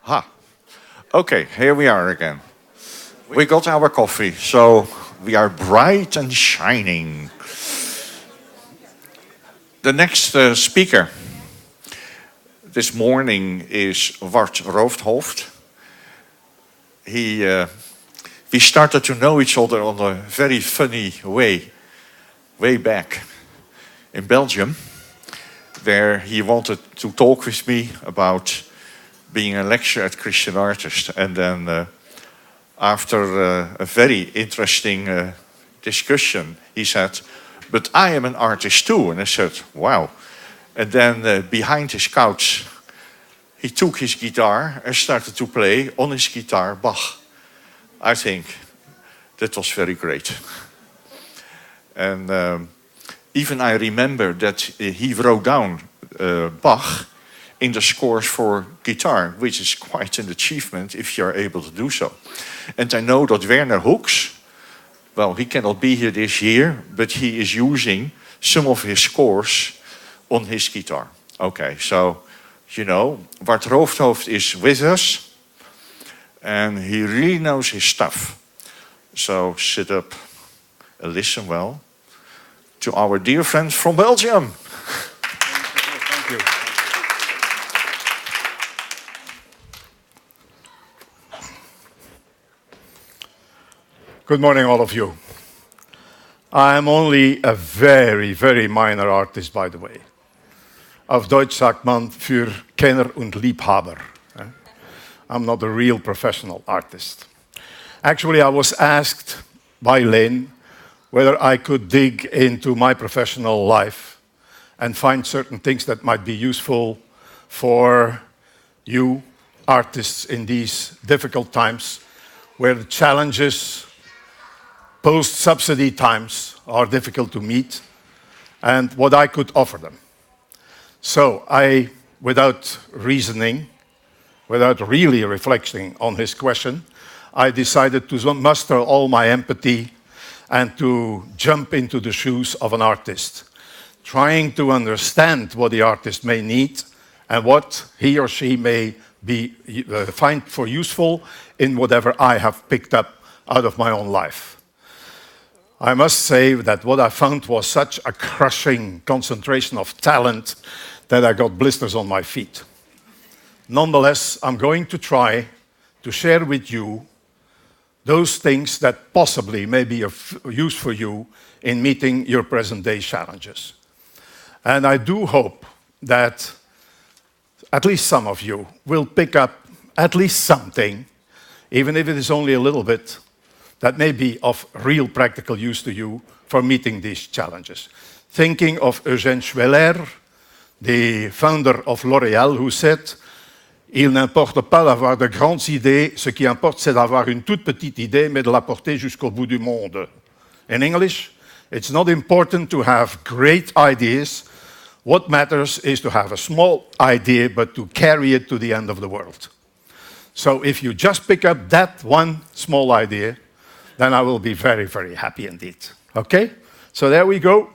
Ha. Okay, here we are again. We got our coffee, so we are bright and shining. The next speaker this morning is Wart Roofdhoofd. We started to know each other on a very funny way back in Belgium, where he wanted to talk with me about being a lecturer at Christian Artist. And then after a very interesting discussion, he said, "But I am an artist too." And I said, "Wow." And then behind his couch, he took his guitar and started to play on his guitar Bach. I think that was very great. And even I remember that he wrote down Bach in the scores for guitar, which is quite an achievement if you're able to do so. And I know that Werner Hoeks, well, he cannot be here this year, but he is using some of his scores on his guitar. Okay, so, Wart Roofdhoofd is with us, and he really knows his stuff. So sit up and listen well to our dear friends from Belgium. Thank you. Good morning, all of you. I'm only a very, very minor artist, by the way. Auf Deutsch sagt man für Kenner und Liebhaber. I'm not a real professional artist. Actually, I was asked by Leen whether I could dig into my professional life and find certain things that might be useful for you artists in these difficult times where the challenges post-subsidy times are difficult to meet, and what I could offer them. So I, without reasoning, without really reflecting on his question, I decided to muster all my empathy and to jump into the shoes of an artist, trying to understand what the artist may need and what he or she may find for useful in whatever I have picked up out of my own life. I must say that what I found was such a crushing concentration of talent that I got blisters on my feet. Nonetheless, I'm going to try to share with you those things that possibly may be of use for you in meeting your present-day challenges. And I do hope that at least some of you will pick up at least something, even if it is only a little bit, that may be of real practical use to you for meeting these challenges. Thinking of Eugène Schweller, the founder of L'Oréal, who said, "Il n'importe pas d'avoir de grandes idées, ce qui importe c'est d'avoir une toute petite idée, mais de la porter jusqu'au bout du monde." In English, it's not important to have great ideas. What matters is to have a small idea, but to carry it to the end of the world. So if you just pick up that one small idea, then I will be very, very happy indeed. Okay? So there we go.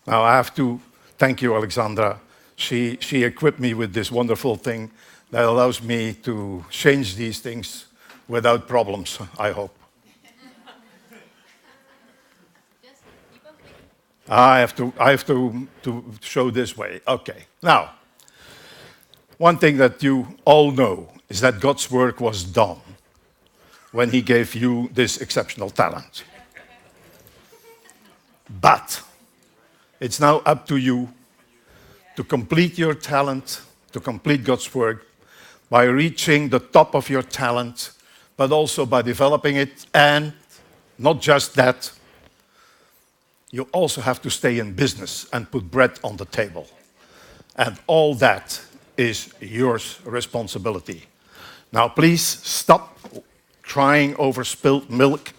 Now I have to thank you, Alexandra. She equipped me with this wonderful thing that allows me to change these things without problems, I hope. I have to show this way. Okay. Now, one thing that you all know is that God's work was done when he gave you this exceptional talent. But it's now up to you to complete your talent, to complete God's work by reaching the top of your talent, but also by developing it. And not just that, you also have to stay in business and put bread on the table. And all that is your responsibility. Now, please stop crying over spilt milk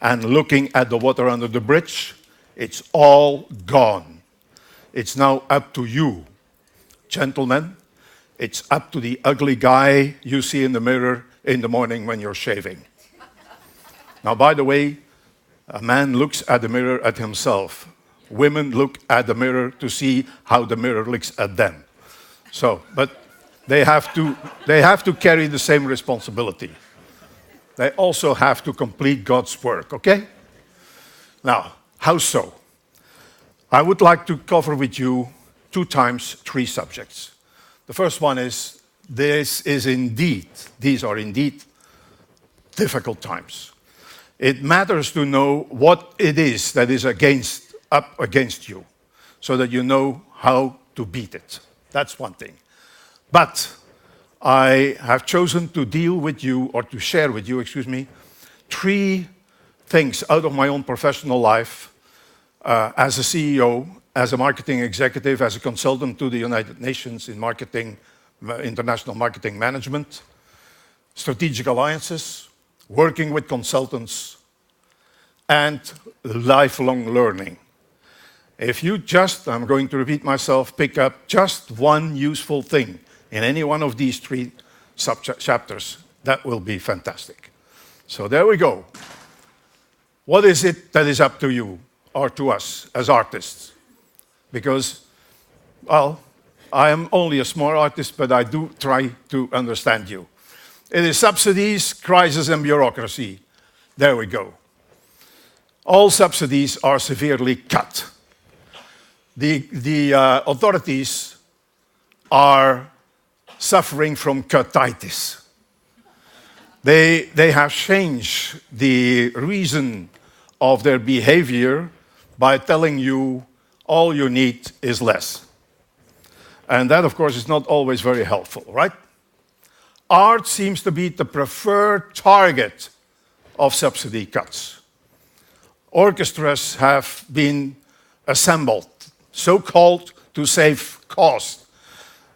and looking at the water under the bridge. It's all gone. It's now up to you, gentlemen. It's up to the ugly guy you see in the mirror in the morning when you're shaving. Now, by the way, a man looks at the mirror at himself. Women look at the mirror to see how the mirror looks at them. So, but they have to carry the same responsibility. They also have to complete God's work, okay? Now, how so? I would like to cover with you 2 times 3 subjects. The first one is, these are indeed difficult times. It matters to know what it is that is up against you, so that you know how to beat it. That's one thing. But I have chosen to deal with you, or to share with you, 3 things out of my own professional life as a CEO, as a marketing executive, as a consultant to the United Nations in marketing, international marketing management, strategic alliances, working with consultants, and lifelong learning. If you just, I'm going to repeat myself, pick up just one useful thing in any one of these 3 sub-chapters, that will be fantastic. So there we go. What is it that is up to you, or to us as artists? Because, well, I am only a small artist, but I do try to understand you. It is subsidies, crisis, and bureaucracy. There we go. All subsidies are severely cut. The authorities are suffering from cutitis. They have changed the reason of their behavior by telling you all you need is less. And that, of course, is not always very helpful, right? Art seems to be the preferred target of subsidy cuts. Orchestras have been assembled, so-called to save cost.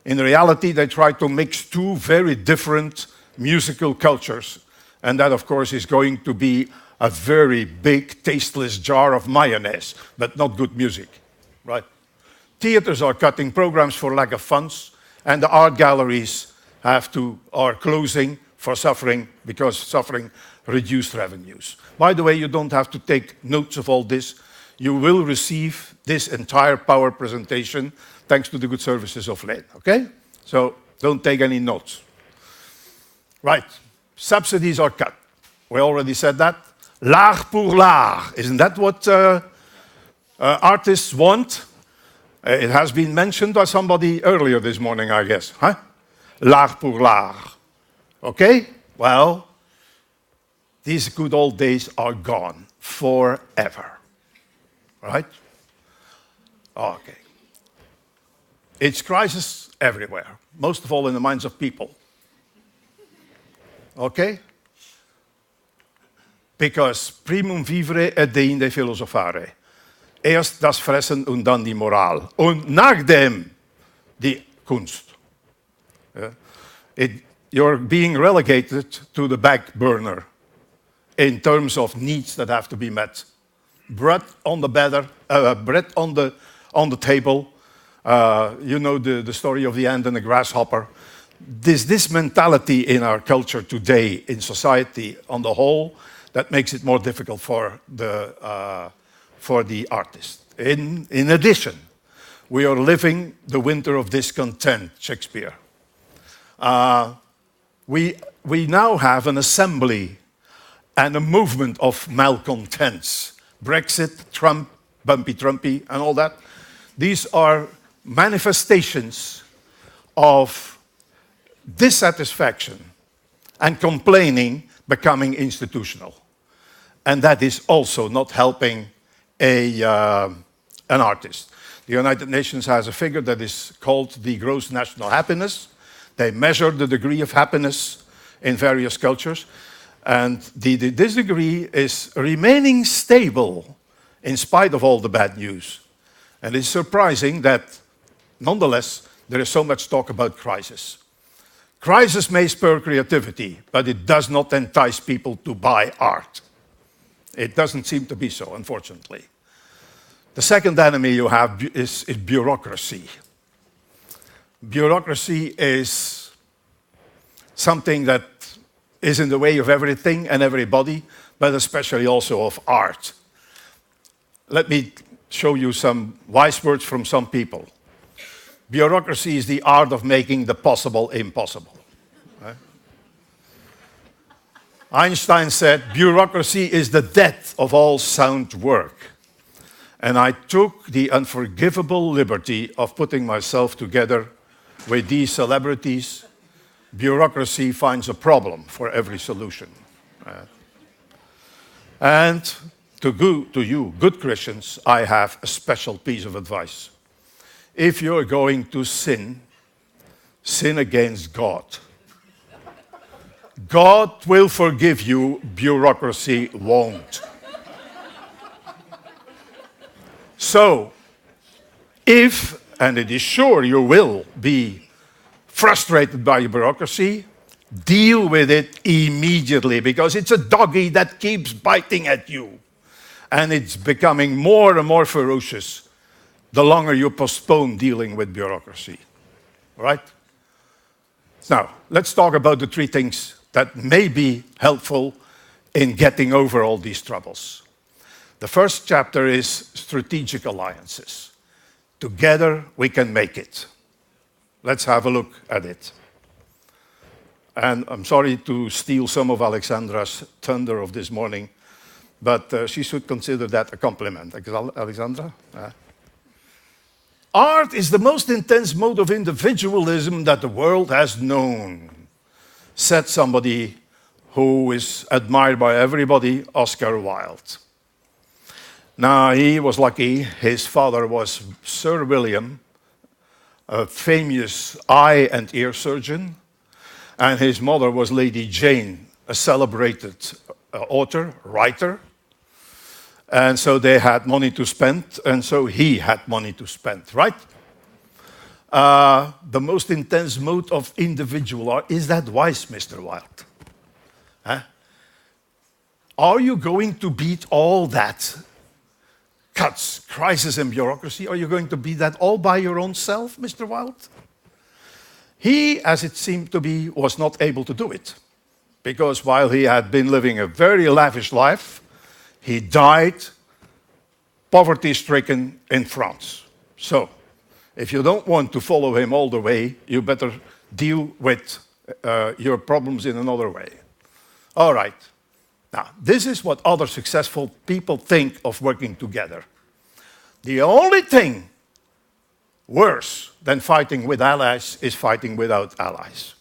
In reality, they try to mix 2 very different musical cultures, and that, of course, is going to be a very big, tasteless jar of mayonnaise, but not good music, right? Theaters are cutting programs for lack of funds, and the art galleries are closing because suffering reduced revenues. By the way, you don't have to take notes of all this. You will receive this entire power presentation thanks to the good services of Leen, okay? So don't take any notes. Right, subsidies are cut. We already said that. L'art pour l'art, isn't that what artists want? It has been mentioned by somebody earlier this morning, I guess, huh? L'art pour l'art. Okay? Well, these good old days are gone forever. Right? Okay. It's crisis everywhere, most of all in the minds of people. Okay? Because primum vivere et deinde philosophare. Erst das Fressen und dann die Moral. Und nach dem die Kunst. You're being relegated to the back burner in terms of needs that have to be met. Bread on the table. You know the story of the ant and the grasshopper. This mentality in our culture today, in society on the whole, that makes it more difficult for the artist. In addition, we are living the winter of discontent, Shakespeare. We now have an assembly and a movement of malcontents. Brexit, Trump, bumpy Trumpy, and all that. These are manifestations of dissatisfaction and complaining becoming institutional. And that is also not helping an artist. The United Nations has a figure that is called the gross national happiness. They measure the degree of happiness in various cultures. And this degree is remaining stable in spite of all the bad news. And it's surprising that, nonetheless, there is so much talk about crisis. Crisis may spur creativity, but it does not entice people to buy art. It doesn't seem to be so, unfortunately. The second enemy you have is bureaucracy. Bureaucracy is something that is in the way of everything and everybody, but especially also of art. Let me show you some wise words from some people. Bureaucracy is the art of making the possible impossible. Right? Einstein said, bureaucracy is the death of all sound work. And I took the unforgivable liberty of putting myself together with these celebrities. Bureaucracy finds a problem for every solution. And to you, good Christians, I have a special piece of advice. If you're going to sin, sin against God. God will forgive you, bureaucracy won't. So, if, and it is sure you will be frustrated by bureaucracy, deal with it immediately, because it's a doggy that keeps biting at you. And it's becoming more and more ferocious the longer you postpone dealing with bureaucracy. Right? Now, let's talk about the three things that may be helpful in getting over all these troubles. The first chapter is strategic alliances. Together we can make it. Let's have a look at it. And I'm sorry to steal some of Alexandra's thunder of this morning, but she should consider that a compliment. Alexandra? Art is the most intense mode of individualism that the world has known, said somebody who is admired by everybody, Oscar Wilde. Now, he was lucky. His father was Sir William, a famous eye and ear surgeon, and his mother was Lady Jane, a celebrated author, writer. And so they had money to spend, and so he had money to spend, right? The most intense mode of individual art. Is that wise, Mr. Wilde? Huh? Are you going to beat all that? Cuts, crisis, and bureaucracy. Are you going to beat that all by your own self, Mr. Wilde? He, as it seemed to be, was not able to do it. Because while he had been living a very lavish life, he died poverty-stricken in France. So, if you don't want to follow him all the way, you better deal with your problems in another way. All right. Now, this is what other successful people think of working together. The only thing worse than fighting with allies is fighting without allies.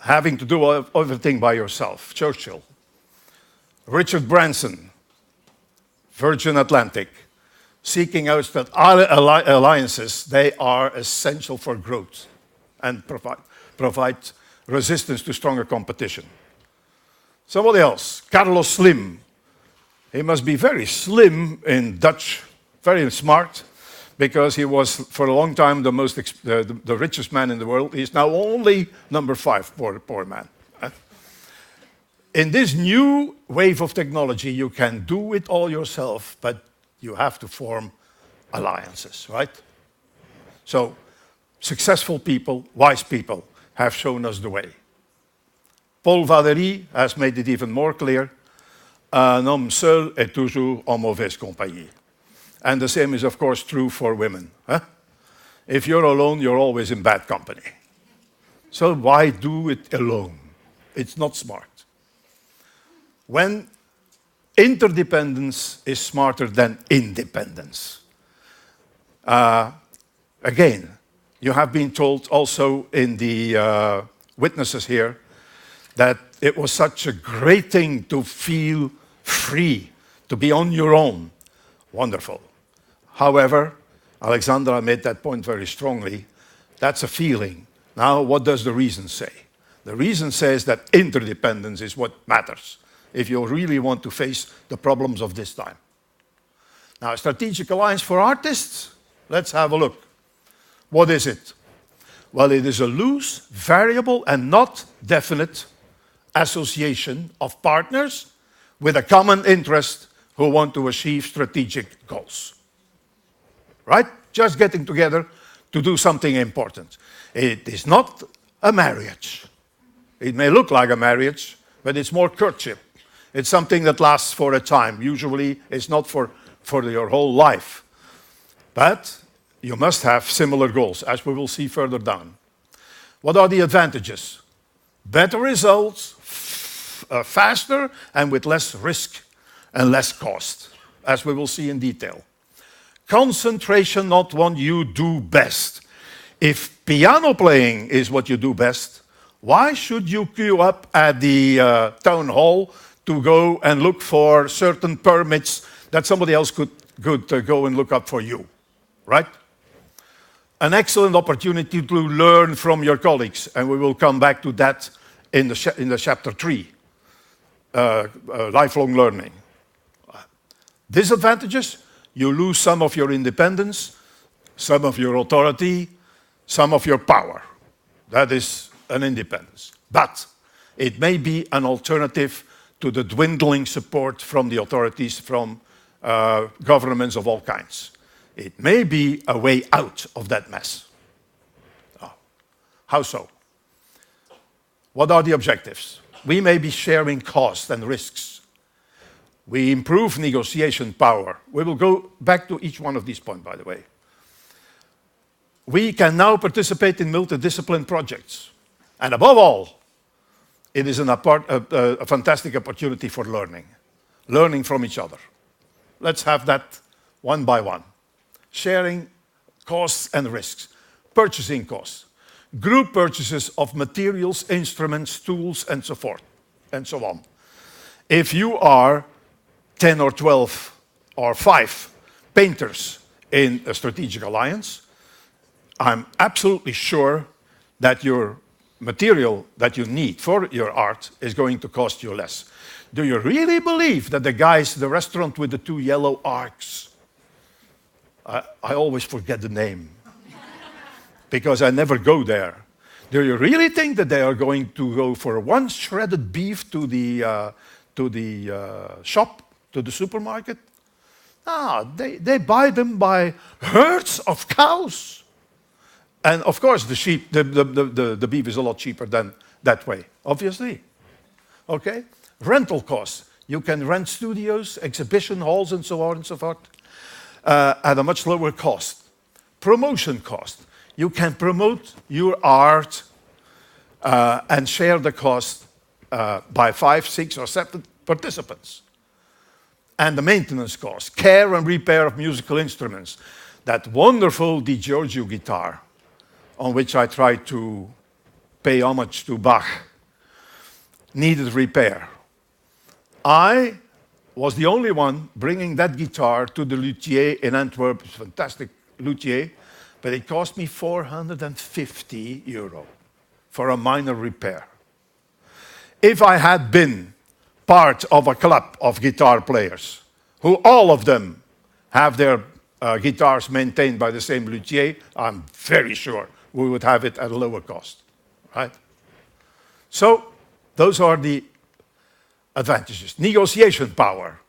Having to do everything by yourself. Churchill. Richard Branson, Virgin Atlantic, seeking out that alliances, they are essential for growth and provide resistance to stronger competition. Somebody else, Carlos Slim. He must be very slim in Dutch, very smart, because he was for a long time the richest man in the world. He's now only number 5, poor man. In this new wave of technology, you can do it all yourself, but you have to form alliances, right? So, successful people, wise people, have shown us the way. Paul Valéry has made it even more clear. Un homme seul est toujours en mauvaise compagnie. And the same is, of course, true for women. Huh? If you're alone, you're always in bad company. So why do it alone? It's not smart. When interdependence is smarter than independence. Again, you have been told also in the witnesses here that it was such a great thing to feel free, to be on your own. Wonderful. However, Alexandra made that point very strongly. That's a feeling. Now, what does the reason say? The reason says that interdependence is what matters if you really want to face the problems of this time. Now, a strategic alliance for artists, let's have a look. What is it? Well, it is a loose, variable, and not definite association of partners with a common interest who want to achieve strategic goals. Right? Just getting together to do something important. It is not a marriage. It may look like a marriage, but it's more courtship. It's something that lasts for a time. Usually, it's not for your whole life. But you must have similar goals, as we will see further down. What are the advantages? Better results, faster, and with less risk and less cost, as we will see in detail. Concentration, not what you do best. If piano playing is what you do best, why should you queue up at the town hall to go and look for certain permits that somebody else could go and look up for you, right? An excellent opportunity to learn from your colleagues, and we will come back to that in the chapter 3, lifelong learning. Disadvantages, you lose some of your independence, some of your authority, some of your power. That is an independence. But it may be an alternative to the dwindling support from the authorities, from governments of all kinds. It may be a way out of that mess. Oh. How so? What are the objectives? We may be sharing costs and risks. We improve negotiation power. We will go back to each one of these points, by the way. We can now participate in multidiscipline projects. And above all, it is a fantastic opportunity for learning from each other. Let's have that one by one. Sharing costs and risks. Purchasing costs. Group purchases of materials, instruments, tools, and so forth, and so on. If you are 10 or 12 or 5 painters in a strategic alliance, I'm absolutely sure that your material that you need for your art is going to cost you less. Do you really believe that the restaurant with the 2 yellow arcs, I always forget the name because I never go there. Do you really think that they are going to go for one shredded beef to the shop, to the supermarket? No, they buy them by herds of cows. And of course, the beef is a lot cheaper than that way, obviously. Okay? Rental costs. You can rent studios, exhibition halls, and so on and so forth at a much lower cost. Promotion cost. You can promote your art and share the cost by 5, 6, or 7 participants. And the maintenance cost. Care and repair of musical instruments. That wonderful Di Giorgio guitar, on which I tried to pay homage to Bach, needed repair. I was the only one bringing that guitar to the luthier in Antwerp, fantastic luthier, but it cost me €450 for a minor repair. If I had been part of a club of guitar players, who all of them have their guitars maintained by the same luthier, I'm very sure we would have it at a lower cost, right? So those are the advantages. Negotiation power.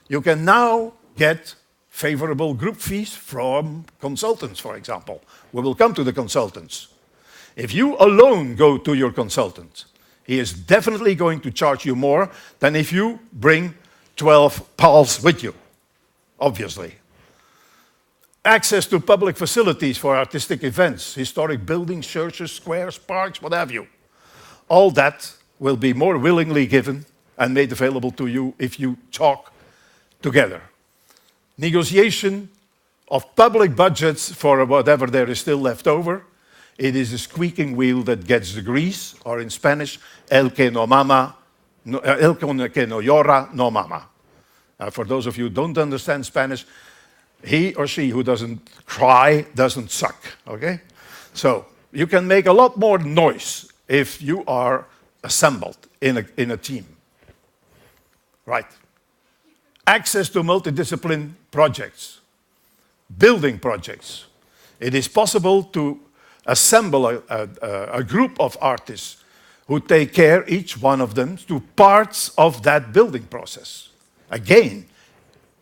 You can now get favorable group fees from consultants, for example. We will come to the consultants. If you alone go to your consultant, he is definitely going to charge you more than if you bring 12 pals with you, obviously. Access to public facilities for artistic events, historic buildings, churches, squares, parks, what have you. All that will be more willingly given and made available to you if you talk together. Negotiation of public budgets for whatever there is still left over. It is a squeaking wheel that gets the grease, or in Spanish, el que no llora, no mama. For those of you who don't understand Spanish, he or she who doesn't cry doesn't suck, okay? So you can make a lot more noise if you are assembled in a team. Right. Access to multidiscipline projects, building projects. It is possible to assemble a group of artists who take care, each one of them, to parts of that building process. Again,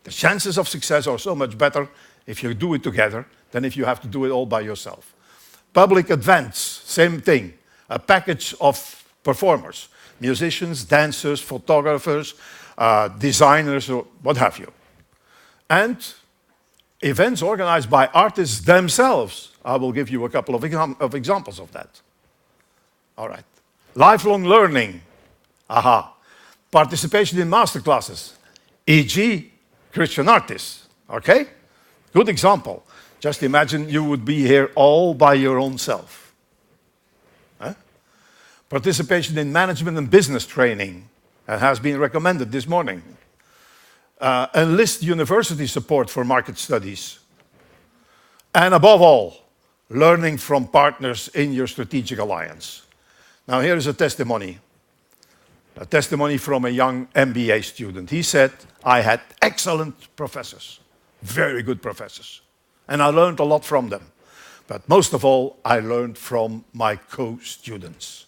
the chances of success are so much better if you do it together than if you have to do it all by yourself. Public events, same thing. A package of performers, musicians, dancers, photographers, designers, or what have you. And events organized by artists themselves. I will give you a couple of examples of that. All right. Lifelong learning. Aha. Participation in masterclasses, e.g. Christian artists. Okay? Good example. Just imagine you would be here all by your own self. Huh? Participation in management and business training has been recommended this morning. Enlist university support for market studies. And above all, learning from partners in your strategic alliance. Now here is a testimony from a young MBA student. He said, I had excellent professors, very good professors, and I learned a lot from them. But most of all, I learned from my co-students.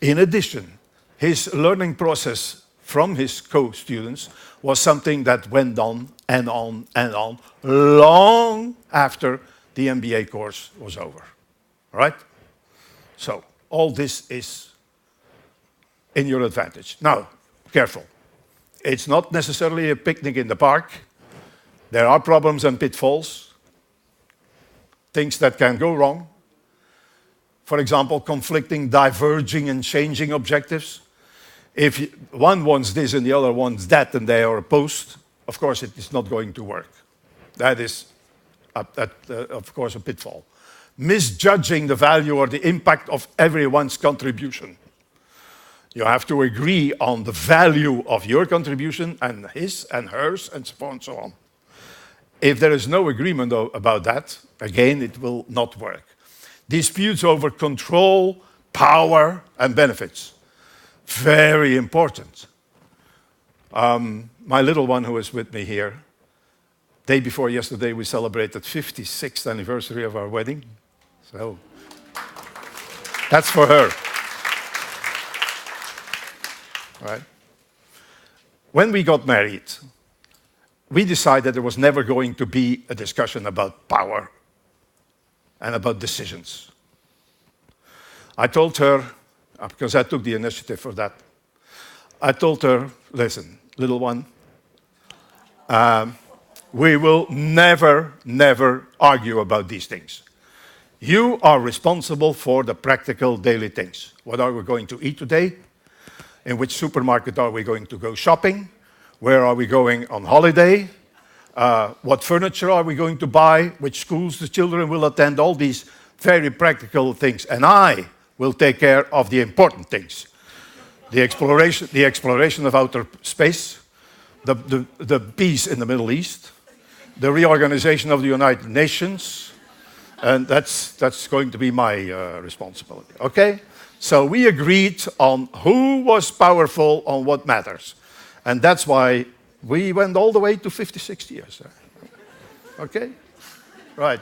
In addition, his learning process from his co-students was something that went on and on and on long after the MBA course was over. All right? So, all this is in your advantage. Now, careful. It's not necessarily a picnic in the park. There are problems and pitfalls, things that can go wrong. For example, conflicting, diverging, and changing objectives. If one wants this and the other wants that and they are opposed, of course it is not going to work. That is, of course, a pitfall. Misjudging the value or the impact of everyone's contribution. You have to agree on the value of your contribution and his and hers and so on and so on. If there is no agreement about that, again, it will not work. Disputes over control, power, and benefits. Very important. My little one who is with me here, day before yesterday, we celebrated 56th anniversary of our wedding. So that's for her. Right? When we got married, we decided there was never going to be a discussion about power and about decisions. I told her, because I took the initiative for that, I told her, listen, little one, we will never, never argue about these things. You are responsible for the practical daily things. What are we going to eat today? In which supermarket are we going to go shopping? Where are we going on holiday? What furniture are we going to buy? Which schools the children will attend? All these very practical things. And I will take care of the important things. The exploration of outer space, the peace in the Middle East, the reorganization of the United Nations, and that's going to be my responsibility. Okay? So we agreed on who was powerful on what matters. And that's why we went all the way to 56 years. Okay? Right.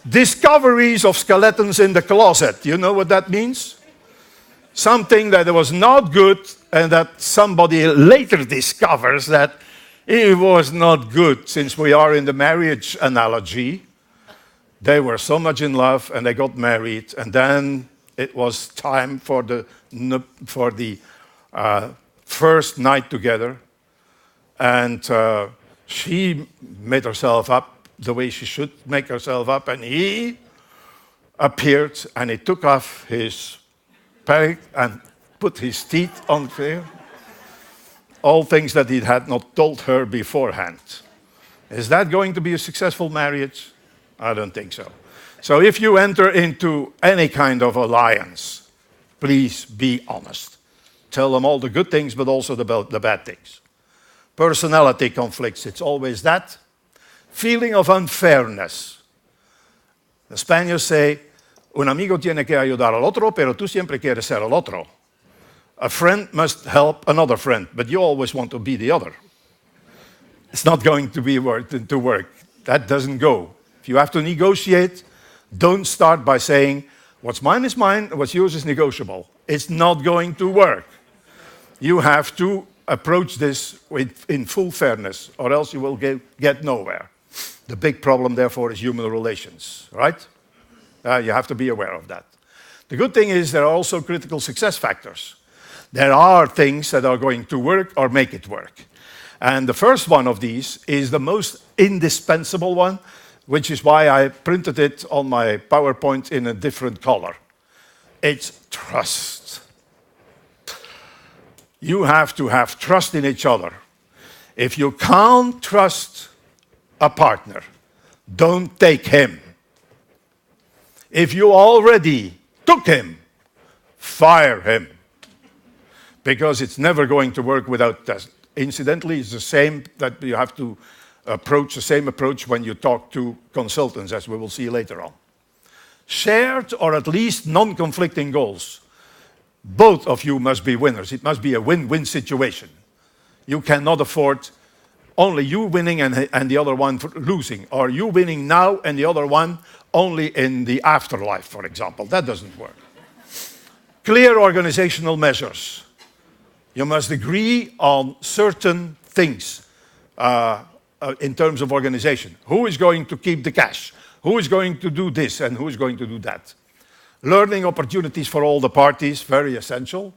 Discoveries of skeletons in the closet. You know what that means? Something that was not good and that somebody later discovers that it was not good. Since we are in the marriage analogy, they were so much in love and they got married, and then it was time for the first night together, and she made herself up the way she should make herself up, and he appeared and he took off his pack and put his teeth on there. All things that he had not told her beforehand. Is that going to be a successful marriage? I don't think so. So if you enter into any kind of alliance, please be honest. Tell them all the good things, but also the bad things. Personality conflicts, it's always that. Feeling of unfairness. The Spaniards say, un amigo tiene que ayudar al otro, pero tú siempre quieres ser el otro. A friend must help another friend, but you always want to be the other. It's not going to work. That doesn't go. If you have to negotiate, don't start by saying, what's mine is mine, what's yours is negotiable. It's not going to work. You have to approach this in full fairness, or else you will get nowhere. The big problem, therefore, is human relations, right? You have to be aware of that. The good thing is there are also critical success factors. There are things that are going to work or make it work. And the first one of these is the most indispensable one, which is why I printed it on my PowerPoint in a different color. It's trust. You have to have trust in each other. If you can't trust a partner, don't take him. If you already took him, fire him. Because it's never going to work without that. Incidentally, it's the same that you have to approach, the same approach when you talk to consultants, as we will see later on. Shared or at least non-conflicting goals. Both of you must be winners. It must be a win-win situation. You cannot afford only you winning and the other one losing, or you winning now and the other one only in the afterlife, for example. That doesn't work. Clear organizational measures. You must agree on certain things in terms of organization. Who is going to keep the cash? Who is going to do this and who is going to do that? Learning opportunities for all the parties, very essential.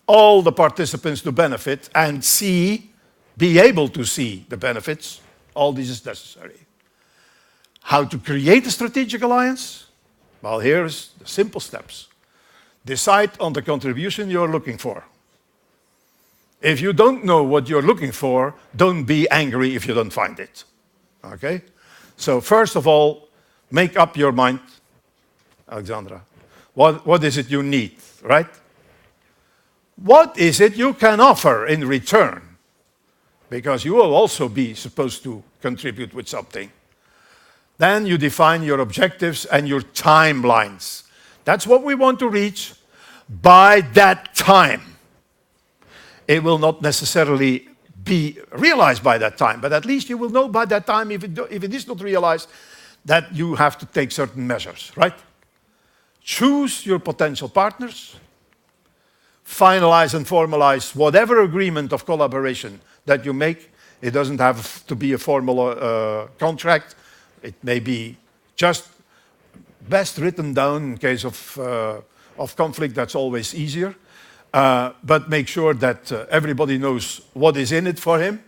All the participants to benefit and be able to see the benefits. All this is necessary. How to create a strategic alliance? Well, here's the simple steps. Decide on the contribution you're looking for. If you don't know what you're looking for, don't be angry if you don't find it. Okay? So first of all, make up your mind, Alexandra. What is it you need, right? What is it you can offer in return? Because you will also be supposed to contribute with something. Then you define your objectives and your timelines. That's what we want to reach by that time. It will not necessarily be realized by that time, but at least you will know by that time, if it is not realized, that you have to take certain measures, right? Choose your potential partners, finalize and formalize whatever agreement of collaboration that you make. It doesn't have to be a formal contract. It may be just best written down in case of conflict. That's always easier. But make sure that everybody knows what is in it for him.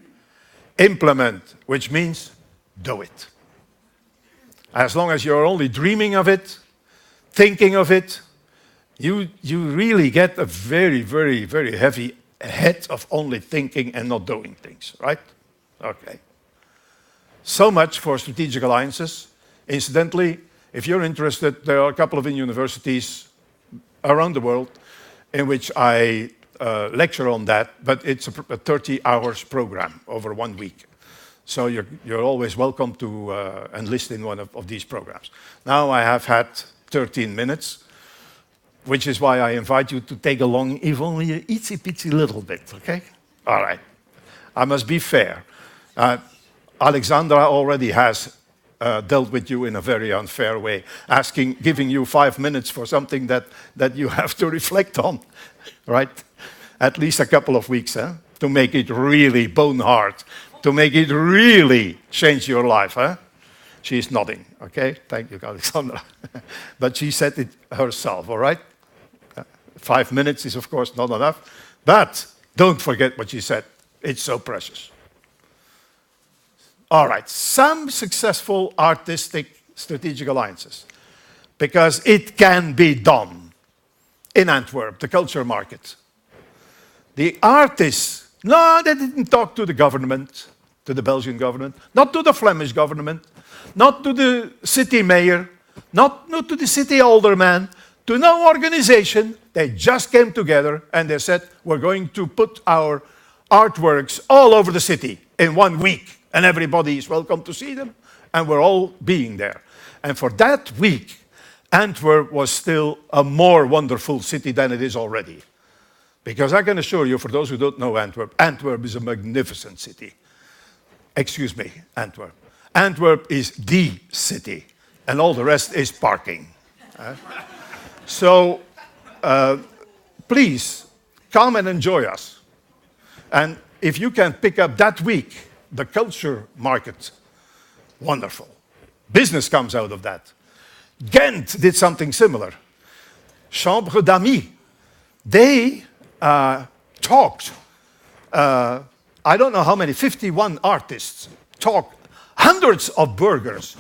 Implement, which means do it. As long as you're only dreaming of it, thinking of it, you really get a very, very, very heavy head of only thinking and not doing things, right? Okay. So much for strategic alliances. Incidentally, if you're interested, there are a couple of universities around the world in which I lecture on that, but it's a 30 hours program over 1 week. So you're always welcome to enlist in one of these programs. Now I have had 13 minutes, which is why I invite you to take along even only an itsy-bitsy little bit, okay? All right. I must be fair. Alexandra already has dealt with you in a very unfair way, giving you 5 minutes for something that you have to reflect on, right? At least a couple of weeks, to make it really bone hard, to make it really change your life. She's nodding, okay? Thank you, Alexandra. But she said it herself, all right? 5 minutes is, of course, not enough. But don't forget what she said. It's so precious. All right, some successful artistic strategic alliances, because it can be done in Antwerp, the culture market. The artists, no, they didn't talk to the government, to the Belgian government, not to the Flemish government, not to the city mayor, not to the city alderman, to no organization. They just came together and they said, we're going to put our artworks all over the city in 1 week. And everybody is welcome to see them, and we're all being there. And for that week, Antwerp was still a more wonderful city than it is already. Because I can assure you, for those who don't know Antwerp, Antwerp is a magnificent city. Excuse me, Antwerp. Antwerp is the city, and all the rest is parking. So, please, come and enjoy us. And if you can pick up that week, the culture market, wonderful. Business comes out of that. Ghent did something similar. Chambre d'Amis. They talked I don't know how many, 51 artists talk hundreds of burgers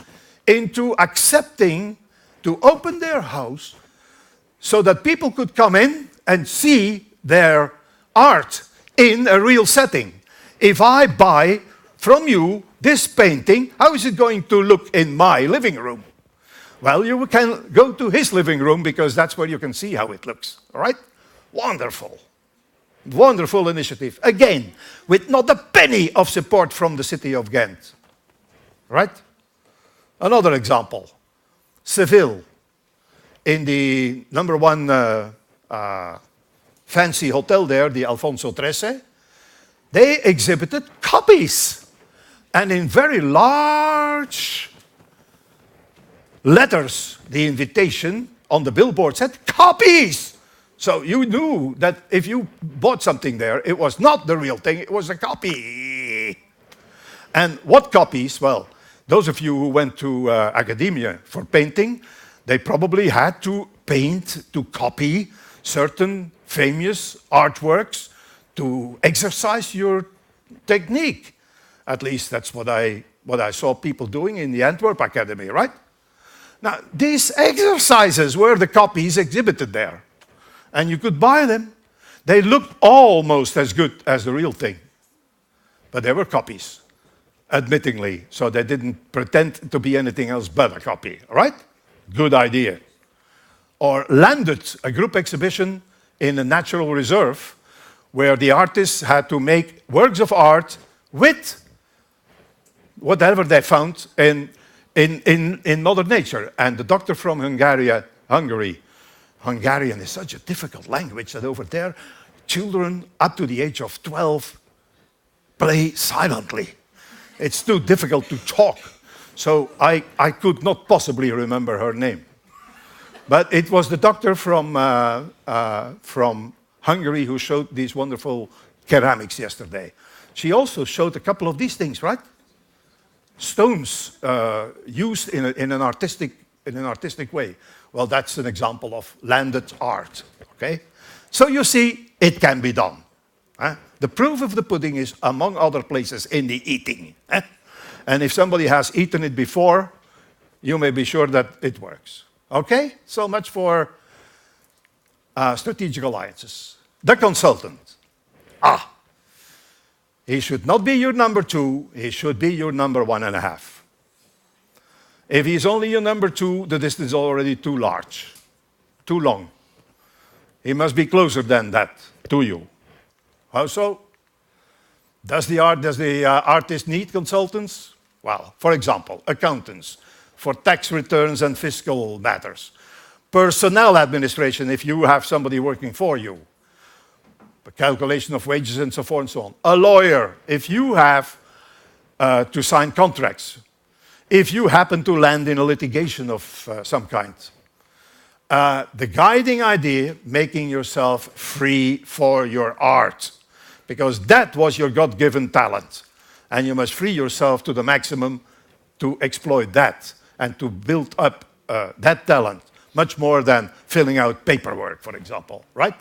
into accepting to open their house so that people could come in and see their art in a real setting. If I buy from you this painting, how is it going to look in my living room? Well, you can go to his living room because that's where you can see how it looks. All right? Wonderful. Wonderful initiative. Again, with not a penny of support from the city of Ghent. Right? Another example. Seville, in the #1 fancy hotel there, the Alfonso XIII, they exhibited copies. And in very large letters, the invitation on the billboard said, copies! So you knew that if you bought something there, it was not the real thing, it was a copy. And what copies? Well, those of you who went to academia for painting, they probably had to paint, to copy certain famous artworks to exercise your technique. At least that's what I saw people doing in the Antwerp Academy, right? Now, these exercises were the copies exhibited there. And you could buy them. They looked almost as good as the real thing. But they were copies, admittingly. So they didn't pretend to be anything else but a copy, right? Good idea. Or Landed, a group exhibition in a natural reserve where the artists had to make works of art with whatever they found in Mother Nature. And the doctor from Hungary, Hungarian is such a difficult language that over there, children up to the age of 12 play silently. It's too difficult to talk. So I could not possibly remember her name. But it was the doctor from Hungary who showed these wonderful ceramics yesterday. She also showed a couple of these things, right? Stones used in an artistic way. Well, that's an example of landed art, okay? So you see, it can be done. The proof of the pudding is, among other places, in the eating. And if somebody has eaten it before, you may be sure that it works. Okay? So much for strategic alliances. The consultant. He should not be your number 2, he should be your number 1.5. If he's only your number 2, the distance is already too large, too long. He must be closer than that to you. How so? Does the artist need consultants? Well, for example, accountants for tax returns and fiscal matters. Personnel administration, if you have somebody working for you. The calculation of wages and so forth and so on. A lawyer, if you have to sign contracts. If you happen to land in a litigation of some kind. The guiding idea, making yourself free for your art. Because that was your God-given talent. And you must free yourself to the maximum to exploit that and to build up that talent, much more than filling out paperwork, for example, right?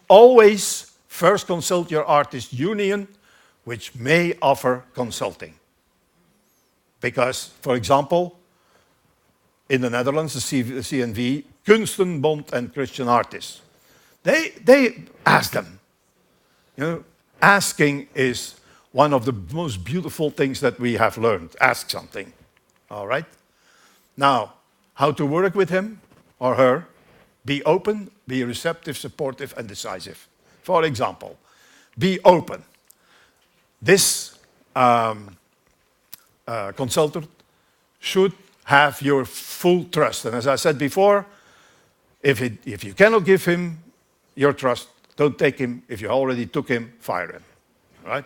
Always first consult your artist union, which may offer consulting. Because, for example, in the Netherlands, the CNV, Kunstenbond and Christian Artists, they ask them. You know, asking is one of the most beautiful things that we have learned. Ask something, all right? Now, how to work with him or her? Be open, be receptive, supportive, and decisive. For example, be open. This consultant should have your full trust. And as I said before, if you cannot give him your trust, don't take him. If you already took him, fire him. Right?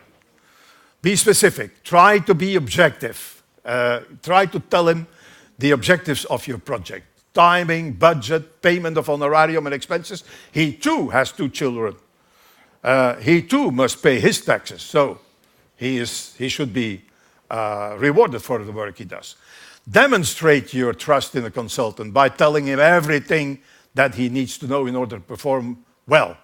Be specific. Try to be objective. Try to tell him the objectives of your project. Timing, budget, payment of honorarium and expenses. He too has 2 children. He too must pay his taxes. So he should be rewarded for the work he does. Demonstrate your trust in a consultant by telling him everything that he needs to know in order to perform well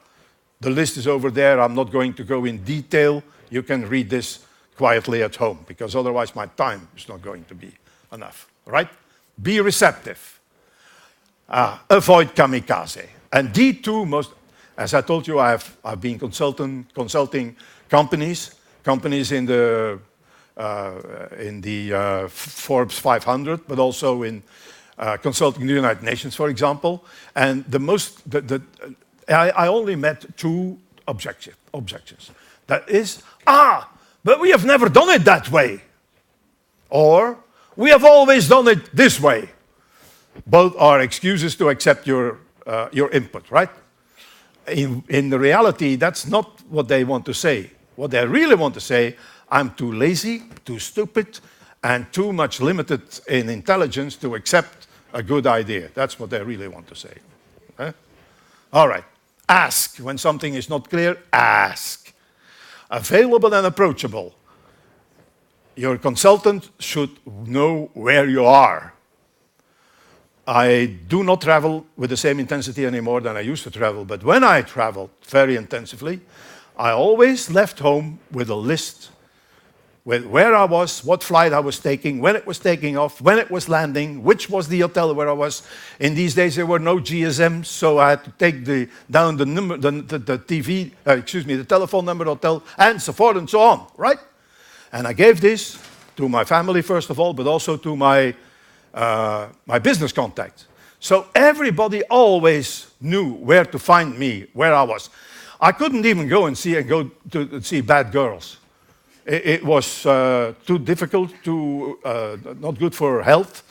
The list is over there. I'm not going to go in detail. You can read this quietly at home, because otherwise my time is not going to be enough, right? Be receptive. Avoid kamikaze. And D2, as I told you, I've been consulting companies in the Forbes 500, but also in consulting the United Nations, for example. And I only met two objections. That is, but we have never done it that way. Or, we have always done it this way. Both are excuses to accept your input, right? In the reality, that's not what they want to say. What they really want to say, I'm too lazy, too stupid, and too much limited in intelligence to accept a good idea. That's what they really want to say. Okay? All right. Ask. When something is not clear, ask. Available and approachable. Your consultant should know where you are. I do not travel with the same intensity anymore than I used to travel, but when I traveled very intensively, I always left home with a list with where I was, what flight I was taking, when it was taking off, when it was landing, which was the hotel where I was. In these days, there were no GSMs, so I had to take down the telephone number, hotel, and so forth and so on, right? And I gave this to my family, first of all, but also to my business contacts. So everybody always knew where to find me, where I was. I couldn't even go to see bad girls. It was too difficult, not good for health,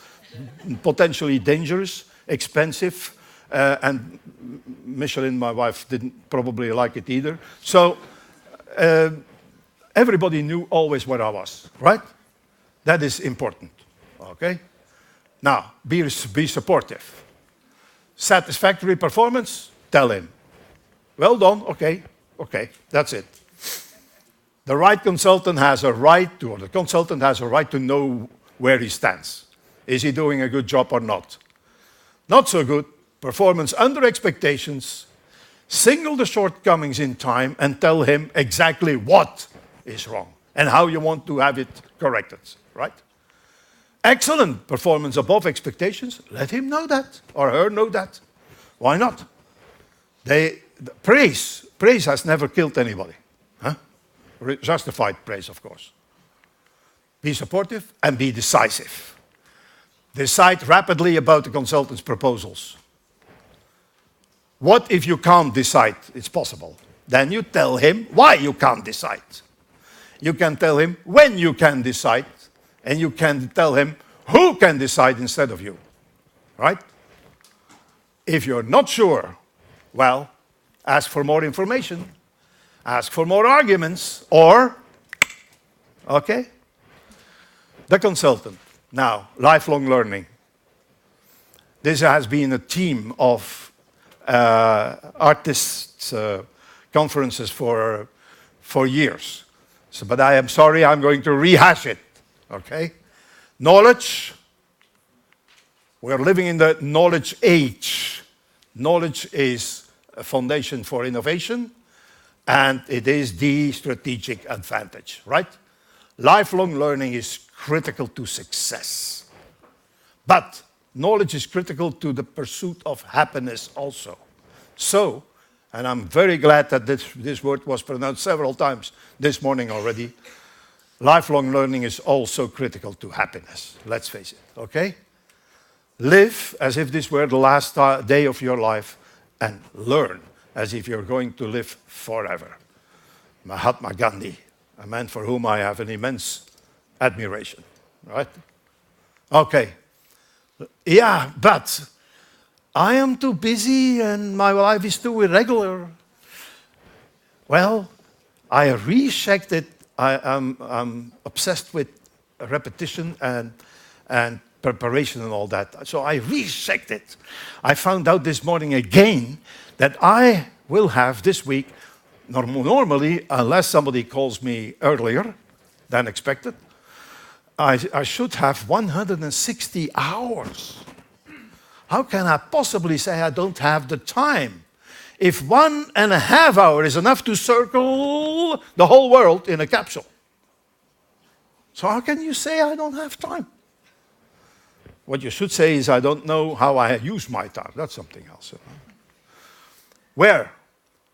potentially dangerous, expensive, and Michelin, my wife, didn't probably like it either. So everybody knew always where I was, right? That is important, okay? Now, be supportive. Satisfactory performance, tell him. Well done, okay, that's it. The right consultant has a right to, or the consultant has a right to know where he stands. Is he doing a good job or not? Not so good, performance under expectations, signal the shortcomings in time and tell him exactly what is wrong and how you want to have it corrected, right? Excellent performance above expectations, let him know that, or her know that. Why not? Praise has never killed anybody. Huh? Justified praise, of course. Be supportive and be decisive. Decide rapidly about the consultant's proposals. What if you can't decide? It's possible. Then you tell him why you can't decide. You can tell him when you can decide, and you can tell him who can decide instead of you, right? If you're not sure, well, ask for more information, ask for more arguments, or, okay? The consultant. Now, lifelong learning. This has been a theme of artists' conferences for years. So, but I am sorry, I'm going to rehash it, okay? Knowledge. We're living in the knowledge age. Knowledge is a foundation for innovation, and it is the strategic advantage, right? Lifelong learning is critical to success. But knowledge is critical to the pursuit of happiness also. So, and I'm very glad that this word was pronounced several times this morning already, lifelong learning is also critical to happiness. Let's face it, okay? Live as if this were the last day of your life, and learn as if you're going to live forever. Mahatma Gandhi, a man for whom I have an immense admiration, right? Okay. Yeah, but I am too busy and my life is too irregular. Well, I rechecked it. I'm obsessed with repetition and preparation and all that. So I rechecked it. I found out this morning again that I will have this week, normally, unless somebody calls me earlier than expected, I should have 160 hours. How can I possibly say I don't have the time? if 1.5 hours is enough to circle the whole world in a capsule. So how can you say I don't have time? What you should say is I don't know how I use my time. That's something else. Where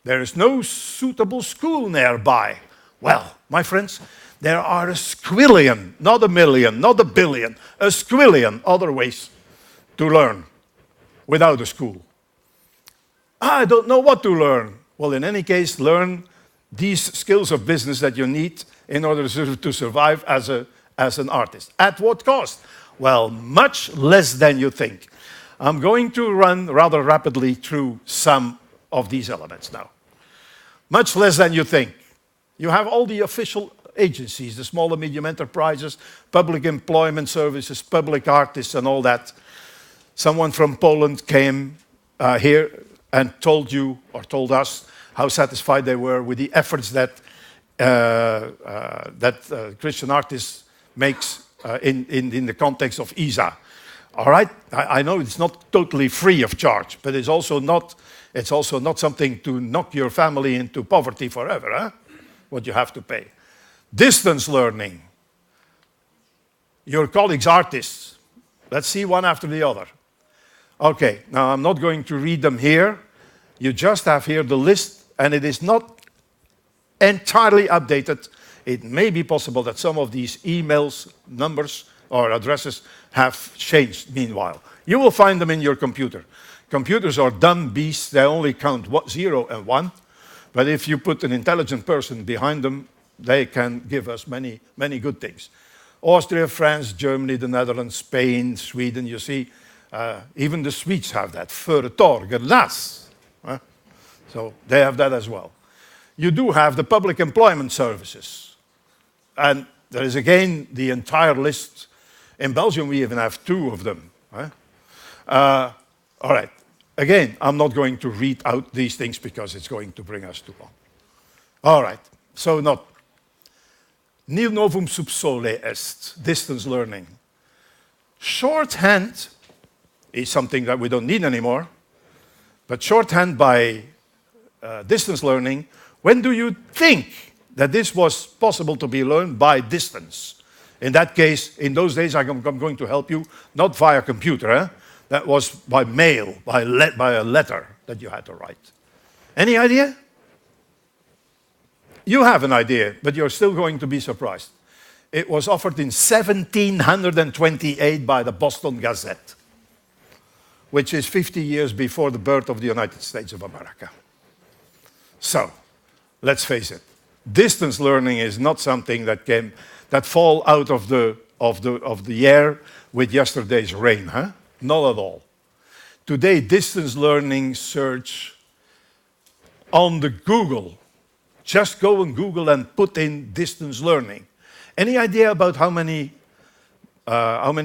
there is no suitable school nearby. Well, my friends, there are a squillion, not a million, not a billion, a squillion other ways to learn without a school. I don't know what to learn. Well, in any case, learn these skills of business that you need in order to survive as an artist. At what cost? Well, much less than you think. I'm going to run rather rapidly through some of these elements now. Much less than you think. You have all the official agencies, the small and medium enterprises, public employment services, public artists and all that. Someone from Poland came here and told you, or told us, how satisfied they were with the efforts that Christian artists makes in the context of ISA. All right, I know it's not totally free of charge, but it's also not something to knock your family into poverty forever, huh? What you have to pay. Distance learning. Your colleagues, artists. Let's see one after the other. Okay, now I'm not going to read them here. You just have here the list, and it is not entirely updated. It may be possible that some of these emails, numbers, or addresses have changed meanwhile. You will find them in your computer. Computers are dumb beasts. They only count 0 and 1. But if you put an intelligent person behind them, they can give us many, many good things. Austria, France, Germany, the Netherlands, Spain, Sweden, you see, even the Swedes have that. Företagarnas. So they have that as well. You do have the public employment services. And there is again the entire list. In Belgium, we even have 2 of them. All right. Again, I'm not going to read out these things because it's going to bring us too long. All right. So not. Nil novum sub sole est, distance learning. Shorthand is something that we don't need anymore. But shorthand by distance learning, when do you think that this was possible to be learned by distance? In that case, in those days, I'm going to help you, not via computer. That was by mail, by a letter that you had to write. Any idea? You have an idea, but you're still going to be surprised. It was offered in 1728 by the Boston Gazette, which is 50 years before the birth of the United States of America. So, let's face it. Distance learning is not something that fall out of the air with yesterday's rain, huh? Not at all. Today, distance learning search on the Google. Just go on Google and put in distance learning. Any idea about how many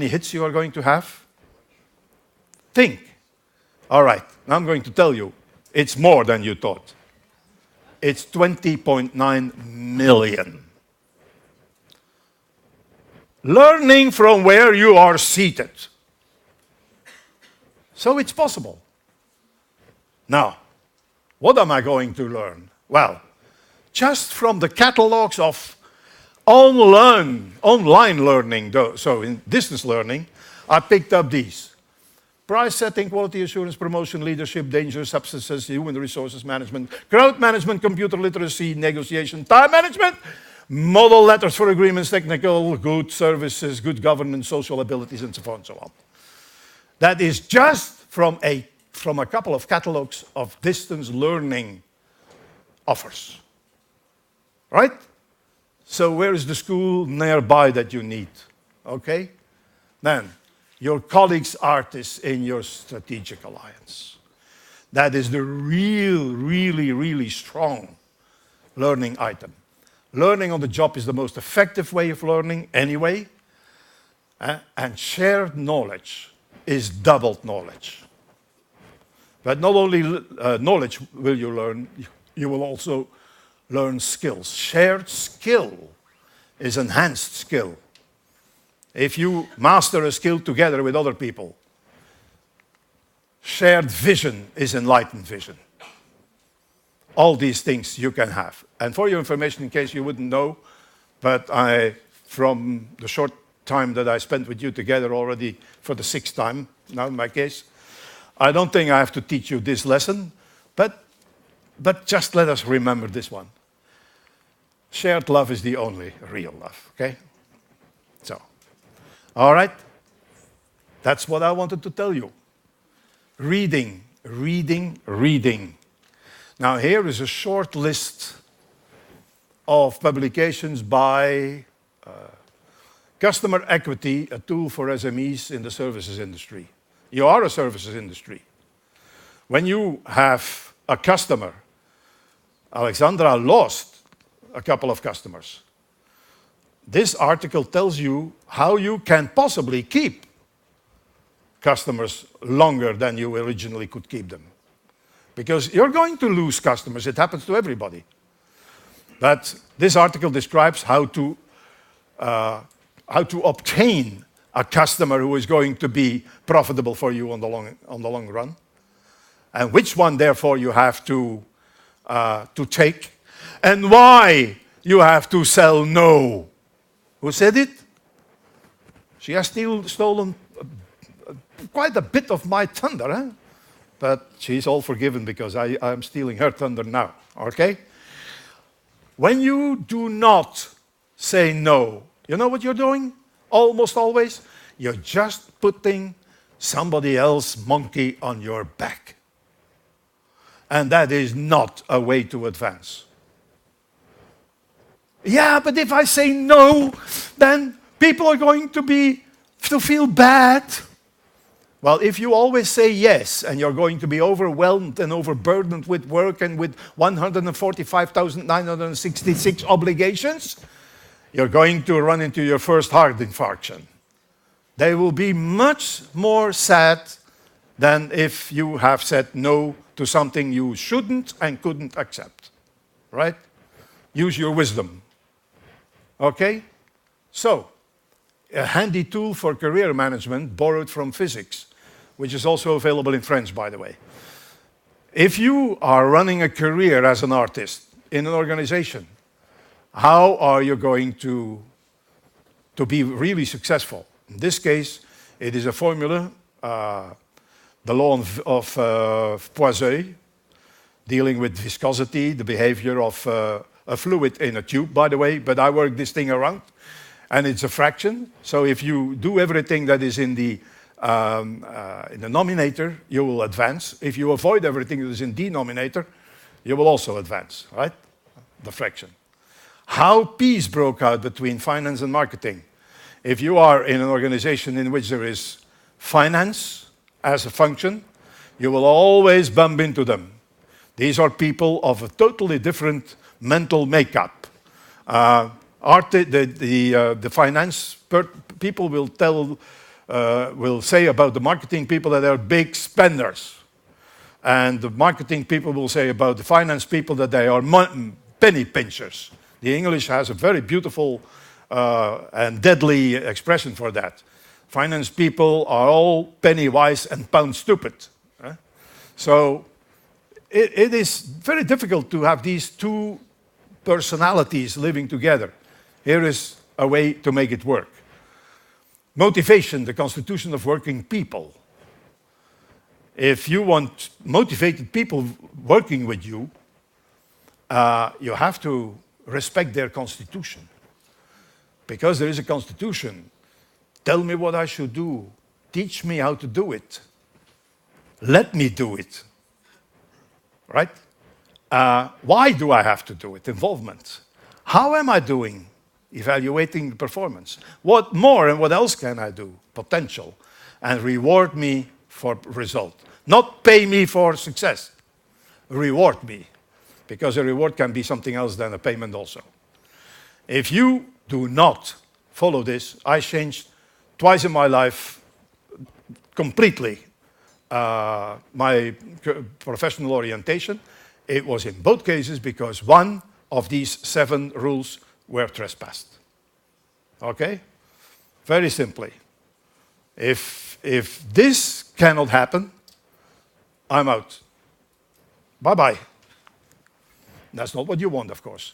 hits you are going to have? Think. All right, now I'm going to tell you. It's more than you thought. It's 20.9 million. Learning from where you are seated. So it's possible. Now, what am I going to learn? Well, just from the catalogs of online learning, so in distance learning, I picked up these. Price setting, quality assurance, promotion, leadership, dangerous substances, human resources management, crowd management, computer literacy, negotiation, time management, model letters for agreements, technical, good services, good governance, social abilities, and so on and so on. That is just from a couple of catalogs of distance learning offers. Right? So where is the school nearby that you need? Okay? Then, your colleagues, artists in your strategic alliance. That is the really strong learning item. Learning on the job is the most effective way of learning anyway. And shared knowledge is doubled knowledge. But not only knowledge will you learn, you will also learn skills. Shared skill is enhanced skill. If you master a skill together with other people, shared vision is enlightened vision. all these things you can have. And for your information, in case you wouldn't know, but from the short time that I spent with you together already for the 6th time, now in my case, I don't think I have to teach you this lesson, but just let us remember this one. Shared love is the only real love, okay? So, all right? That's what I wanted to tell you. Reading, reading, reading. Now here is a short list of publications by Customer Equity, a tool for SMEs in the services industry. You are a services industry. When you have a customer, Alexandra lost a couple of customers. This article tells you how you can possibly keep customers longer than you originally could keep them. Because you're going to lose customers. It happens to everybody. But this article describes how to obtain a customer who is going to be profitable for you on the long run, and which one, therefore, you have to take, and why you have to sell no. Who said it? She has stolen quite a bit of my thunder, huh? But she's all forgiven because I'm stealing her thunder now, okay? When you do not say no, you know what you're doing? Almost always, you're just putting somebody else's monkey on your back. And that is not a way to advance. Yeah, but if I say no, then people are going to feel bad. Well, if you always say yes, and you're going to be overwhelmed and overburdened with work and with 145,966 obligations, you're going to run into your first heart infarction. They will be much more sad than if you have said no to something you shouldn't and couldn't accept. Right? Use your wisdom. Okay? So, a handy tool for career management borrowed from physics, which is also available in French, by the way. If you are running a career as an artist in an organization, how are you going to be really successful? In this case, it is a formula, the law of Poiseuille, dealing with viscosity, the behavior of a fluid in a tube, by the way, but I work this thing around, and it's a fraction. So if you do everything that is in the nominator, you will advance. If you avoid everything that is in denominator, you will also advance, right? The fraction. How peace broke out between finance and marketing. If you are in an organization in which there is finance as a function, you will always bump into them. These are people of a totally different mental makeup. The finance people will say about the marketing people that they're big spenders. And the marketing people will say about the finance people that they are penny pinchers. The English has a very beautiful and deadly expression for that. Finance people are all penny wise and pound stupid. So it is very difficult to have these two personalities living together. Here is a way to make it work. Motivation, the constitution of working people. If you want motivated people working with you, you have to respect their constitution. Because there is a constitution. Tell me what I should do. Teach me how to do it. Let me do it. Right? Why do I have to do it? Involvement. How am I doing? Evaluating the performance. What more and what else can I do? Potential. And reward me for result. Not pay me for success. Reward me. Because a reward can be something else than a payment also. If you do not follow this, I changed twice in my life completely my professional orientation. It was in both cases because one of these 7 rules were trespassed. Okay? Very simply. If this cannot happen, I'm out. Bye-bye. That's not what you want, of course.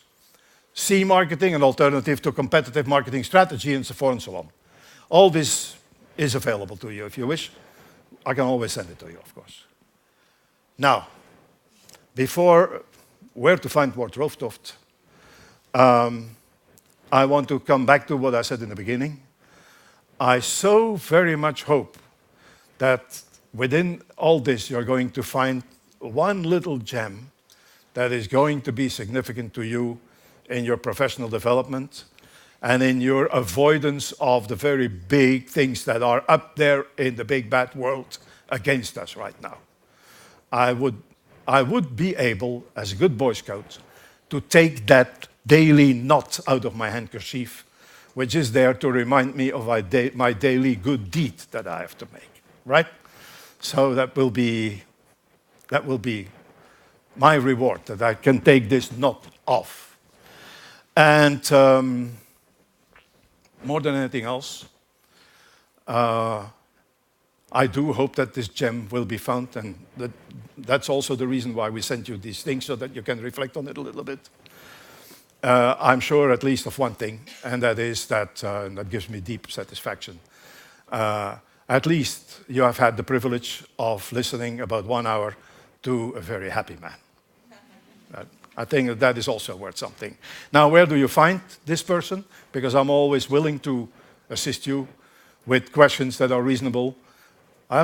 C marketing, an alternative to competitive marketing strategy, and so forth and so on. All this is available to you if you wish. I can always send it to you, of course. Now, before where to find Ward Rooftoft, I want to come back to what I said in the beginning. I so very much hope that within all this you're going to find one little gem that is going to be significant to you in your professional development and in your avoidance of the very big things that are up there in the big bad world against us right now. I would be able, as a good Boy Scout, to take that daily knot out of my handkerchief, which is there to remind me of my daily good deed that I have to make, right? So that will be my reward, that I can take this knot off. And more than anything else, I do hope that this gem will be found, and that's also the reason why we sent you these things, so that you can reflect on it a little bit. I'm sure at least of one thing, and that is that gives me deep satisfaction. At least you have had the privilege of listening about 1 hour to a very happy man. I think that is also worth something. Now, where do you find this person? Because I'm always willing to assist you with questions that are reasonable.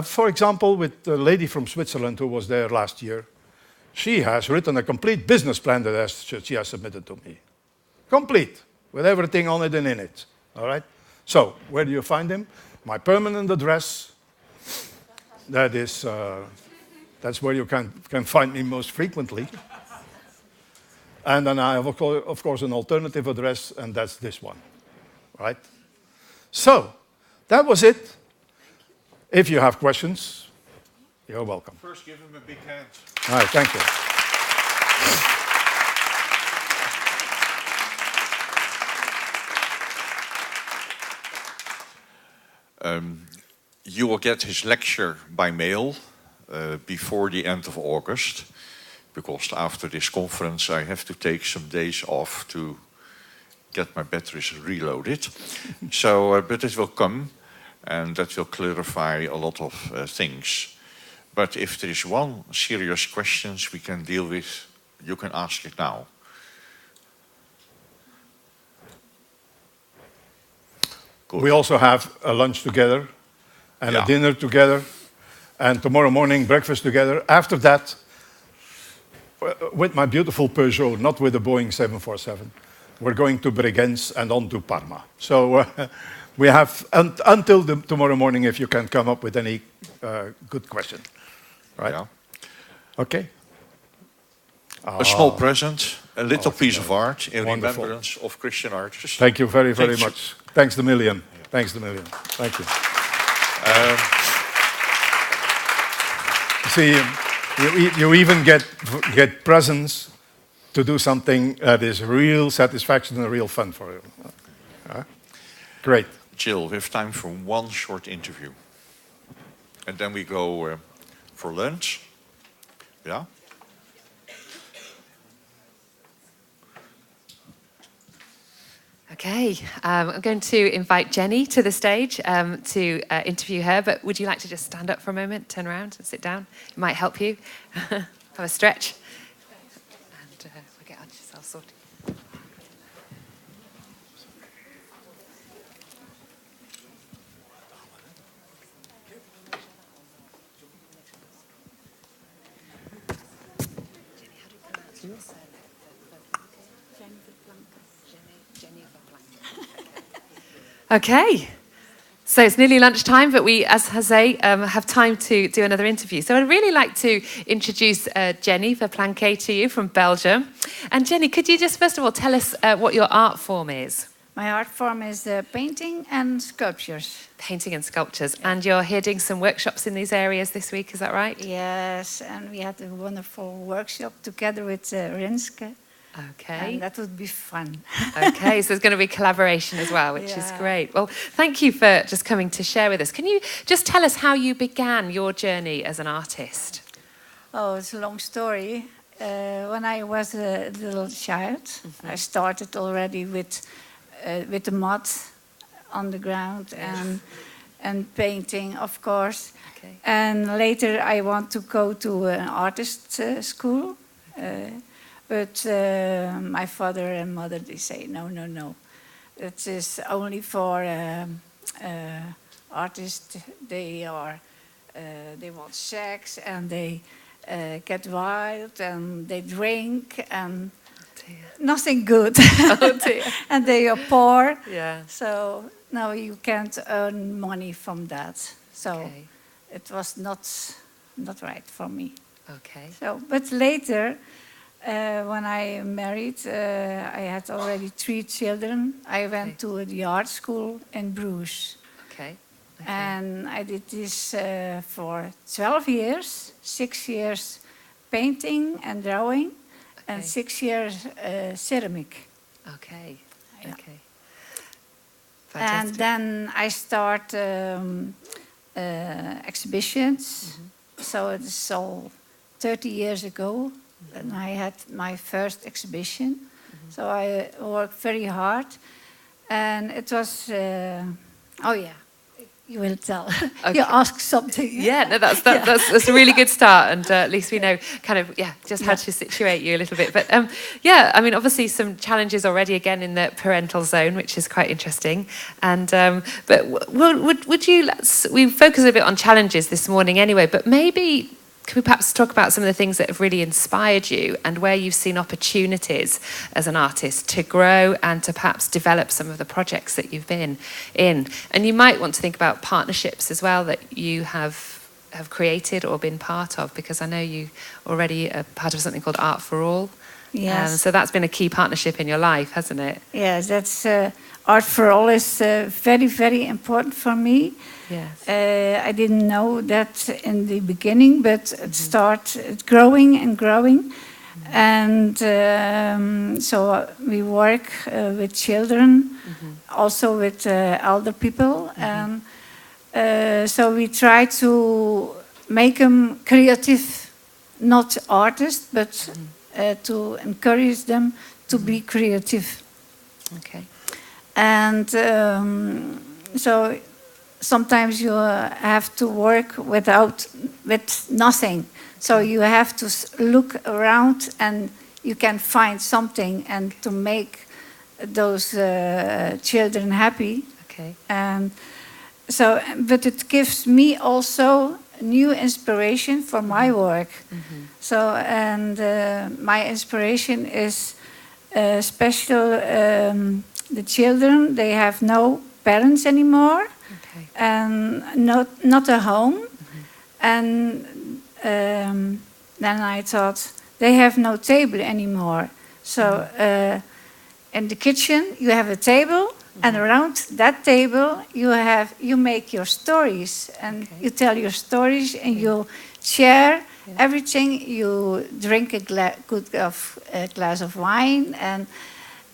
For example, with the lady from Switzerland who was there last year, she has written a complete business plan that she has submitted to me. Complete, with everything on it and in it. All right? So, where do you find him? My permanent address. That's where you can find me most frequently. And then I have, of course, an alternative address, and that's this one. Right? So, that was it. If you have questions, you're welcome. First, give him a big hand. All right, thank you. You will get his lecture by mail before the end of August, because after this conference I have to take some days off to get my batteries reloaded. But it will come, and that will clarify a lot of things. But if there is one serious question we can deal with, you can ask it now. Good. We also have a lunch together and a dinner together, and tomorrow morning breakfast together. After that, with my beautiful Peugeot, not with the Boeing 747, we're going to Bregenz and on to Parma. So we have until tomorrow morning if you can come up with any good question. Right? Yeah. Okay. A small present, a little piece of art in Wonderful. remembrance of Christian artists. Thank you very, very much. Thanks a million. Yeah. Thanks a million. Thank you. See, you even get presents to do something that is real satisfaction and real fun for you. Great. Jill, we have time for one short interview. And then we go for lunch. Yeah? Okay, I'm going to invite Jenny to the stage to interview her, but would you like to just stand up for a moment, turn around and sit down? It might help you. Have a stretch. And we'll get ourselves sorted. Okay, so it's nearly lunchtime, but we, as Jose, have time to do another interview. So I'd really like to introduce Jenny Verplanke to you from Belgium. And Jenny, could you just first of all tell us what your art form is? My art form is painting and sculptures. Painting and sculptures. Yeah. And you're here doing some workshops in these areas this week, is that right? Yes, and we had a wonderful workshop together with Rinske. Okay. And that would be fun. Okay, so there's going to be collaboration as well, which is great. Well, thank you for just coming to share with us. Can you just tell us how you began your journey as an artist? Oh, it's a long story. when I was a little child, I started already with the mud on the ground and painting, of course. Okay. And later I want to go to an artist school. But my father and mother, they say, no, no, no. It is only for artists. They want sex and they get wild and they drink and nothing good. Oh dear. And they are poor. Yeah. So no, you can't earn money from that. So Okay. it was not right for me. Okay. So, but later, when I married, I had already 3 children. I went to the art school in Bruges. Okay. And I did this for 12 years, 6 years painting and drawing, and Okay. 6 years ceramic. Okay. Yeah. Okay. And Fantastic. then I start exhibitions. So it's all 30 years ago. And I had my first exhibition. So I worked very hard. And it was, oh yeah, you will tell. Okay. You ask something. Yeah, no, that's a really good start, and at least we know kind of just how to situate you a little bit. But yeah, I mean, obviously some challenges already again in the parental zone, which is quite interesting. And but would you? We focus a bit on challenges this morning anyway, but maybe. Could we perhaps talk about some of the things that have really inspired you and where you've seen opportunities as an artist to grow and to perhaps develop some of the projects that you've been in? And you might want to think about partnerships as well that you have created or been part of, because I know you already are part of something called Art for All. Yes. So that's been a key partnership in your life, hasn't it? Yes, that's Art for All is very, very important for me. Yes. I didn't know that in the beginning, but it started growing and growing. And so we work with children, also with elder people. And so we try to make them creative, not artists, but to encourage them to be creative. Okay. And so sometimes you have to work with nothing. So you have to look around and you can find something and to make those children happy. Okay. And so, but it gives me also new inspiration for my work. So, and my inspiration is special. The children, they have no parents anymore. Okay. And not a home. And then I thought, they have no table anymore. So in the kitchen, you have a table, and around that table, you make your stories, and you tell your stories, and you share everything. You drink a glass of wine, and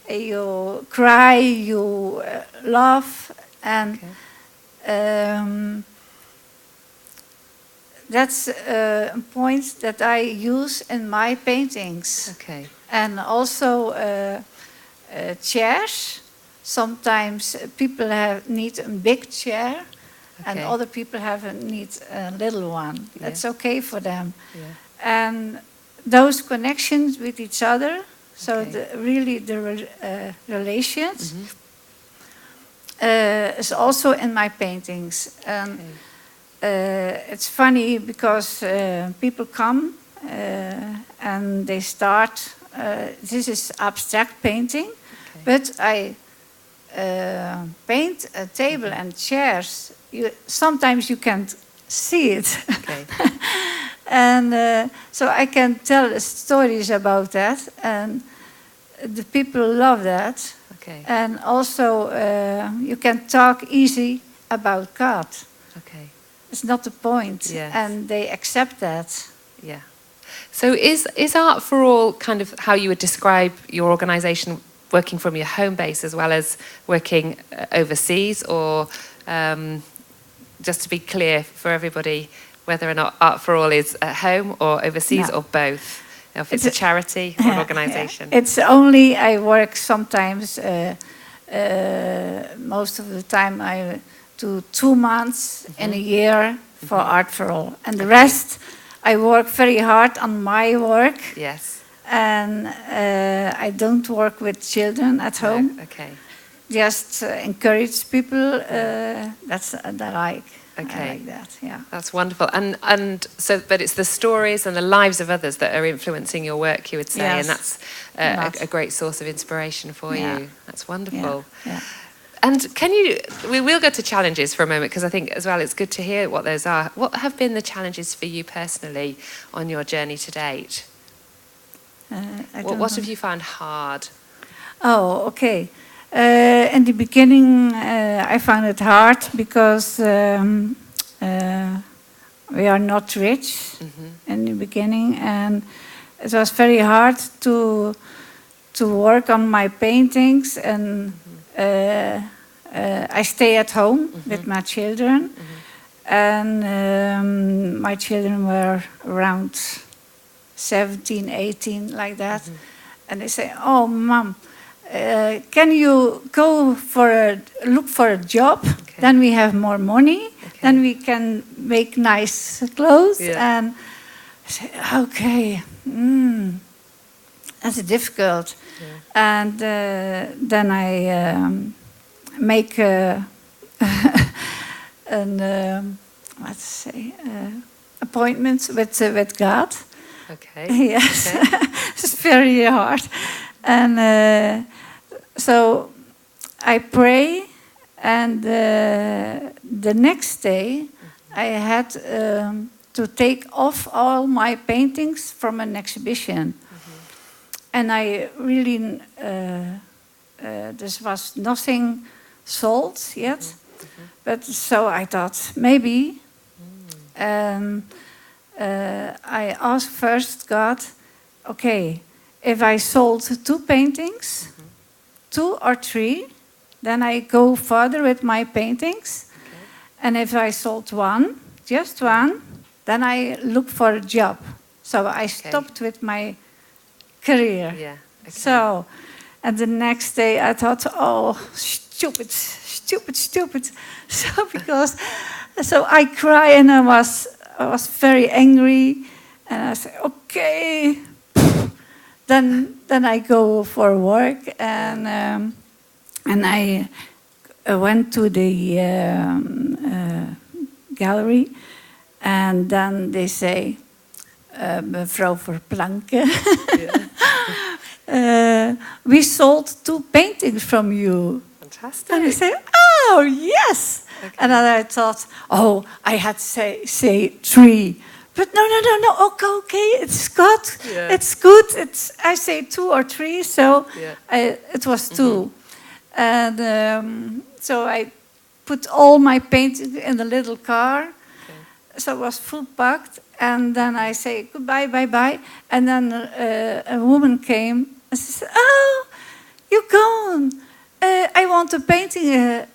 you cry, you laugh, and that's a point that I use in my paintings. Okay. And also chairs. Sometimes people need a big chair, and other people need a little one. That's okay for them. Yeah. And those connections with each other, so really the relations, is also in my paintings. And it's funny because people come and they start, this is abstract painting, but I paint a table and chairs. Sometimes you can't see it. Okay. And so I can tell stories about that, and the people love that. Okay. And also you can talk easy about God. Okay. It's not the point. Yes. And they accept that. Yeah. So is Art for All kind of how you would describe your organisation, working from your home base as well as working overseas, or just to be clear for everybody, whether or not Art for All is at home or overseas, No. or both? If it's a charity or an organisation. It's only I work sometimes. Most of the time I do 2 months in a year for Art for All, and the rest I work very hard on my work. Yes. And I don't work with children at home. No, okay. Just encourage people. That's that I like. Okay. I like that. Yeah. That's wonderful. And so, but it's the stories and the lives of others that are influencing your work, you would say, Yes. and that's a great source of inspiration for you. That's wonderful. Yeah. And we will go to challenges for a moment, because I think as well it's good to hear what those are. What have been the challenges for you personally on your journey to date? What have you found hard? Oh, okay. In the beginning, I found it hard because we are not rich in the beginning, and it was very hard to work on my paintings. And I stay at home with my children, and my children were around 17, 18, like that. And they say, "Oh, Mom, can you go look for a job? Okay. Then we have more money. Okay. Then we can make nice clothes." Yeah. And I say, "Okay, that's difficult." Yeah. And then I make appointments with God. Okay. Yes, okay. It's very hard. And so I pray, and the next day I had to take off all my paintings from an exhibition. And I really, there was nothing sold yet. But so I thought, maybe. I asked first God, okay, if I sold 2 paintings, 2 or 3, then I go further with my paintings. Okay. And if I sold 1, just 1, then I look for a job. So I stopped with my career. Yeah. Okay. So, and the next day I thought, oh, stupid. So I cry, and I was very angry, and I said, okay. Then I go for work, and I went to the gallery, and then they say, mevrouw Verplanken, we sold 2 paintings from you. Fantastic. And I say, oh, yes. Okay. And then I thought, oh, I had to say 3. But no, okay, it's good. Yeah. It's good. I say 2 or 3, so it was 2. And so I put all my paintings in the little car. Okay. So it was full packed. And then I say goodbye, bye-bye. And then a woman came and she said, oh, you're gone. I want a painting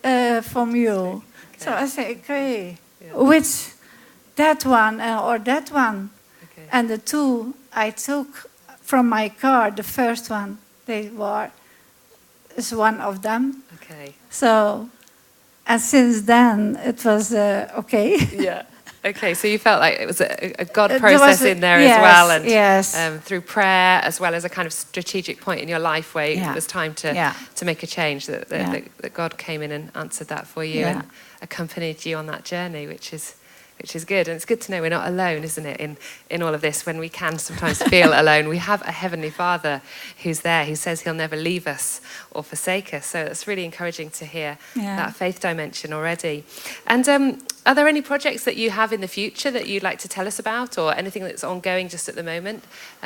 from you. Okay. So I say, okay, which? That one or that one. Okay. And the 2 I took from my car, the first one, is one of them. Okay. So, and since then it was okay. Yeah. Okay, so you felt like it was a God process in there as well, and through prayer, as well as a kind of strategic point in your life where it was time to make a change, that God came in and answered that for you and accompanied you on that journey, which is good. And it's good to know we're not alone, isn't it, in all of this, when we can sometimes feel alone. We have a Heavenly Father who's there, who says he'll never leave us or forsake us. So it's really encouraging to hear that faith dimension already. And are there any projects that you have in the future that you'd like to tell us about, or anything that's ongoing just at the moment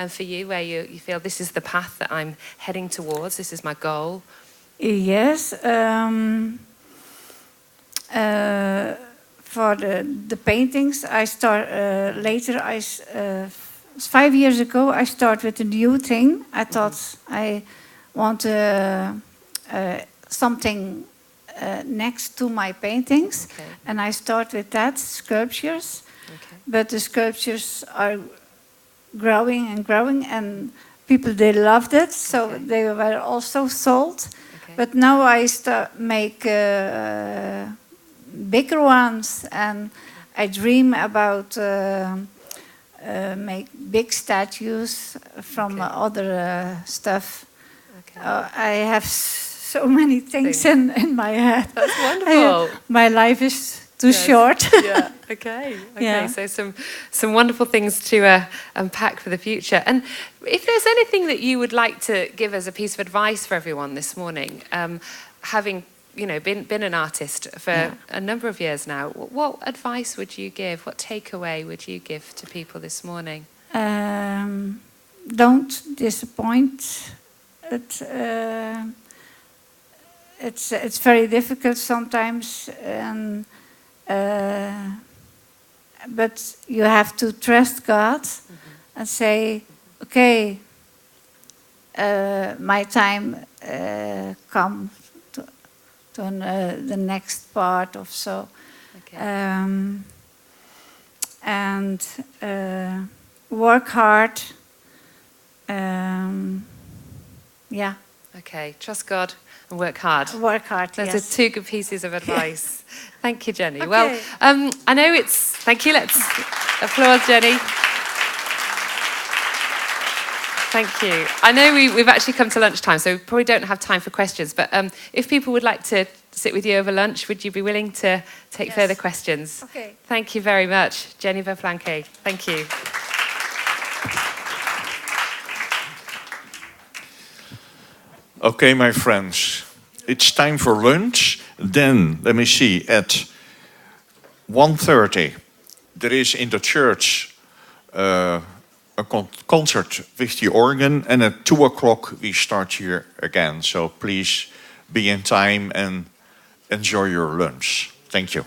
for you, where you feel this is the path that I'm heading towards, this is my goal? Yes. For the paintings, I start later. 5 years ago, I started with a new thing. I thought I want something next to my paintings, and I start with that, sculptures. Okay. But the sculptures are growing and growing, and people, they loved it, so they were also sold. Okay. But now I make bigger ones, and I dream about make big statues from other stuff. Okay. I have so many things in my head. That's wonderful. My life is too short. Yeah. Okay. Okay. Yeah. So some wonderful things to unpack for the future. And if there's anything that you would like to give as a piece of advice for everyone this morning, having been an artist for a number of years now, what advice would you give? What takeaway would you give to people this morning? Don't disappoint. It's very difficult sometimes, and but you have to trust God and say, okay, my time come to the next part of so. Okay. And work hard. Yeah. Okay, trust God and work hard. Work hard. Those yes. are two good pieces of advice. Thank you, Jenny. Okay. Well, I know thank you. Let's applaud Jenny. Thank you. I know we've actually come to lunchtime, so we probably don't have time for questions, but if people would like to sit with you over lunch, would you be willing to take further questions? Okay. Thank you very much, Jenny Verflanke. Thank you. Okay, my friends, it's time for lunch. Then, let me see, at 1:30, there is in the church a concert with the organ, and at 2 o'clock we start here again. So please be in time and enjoy your lunch. Thank you.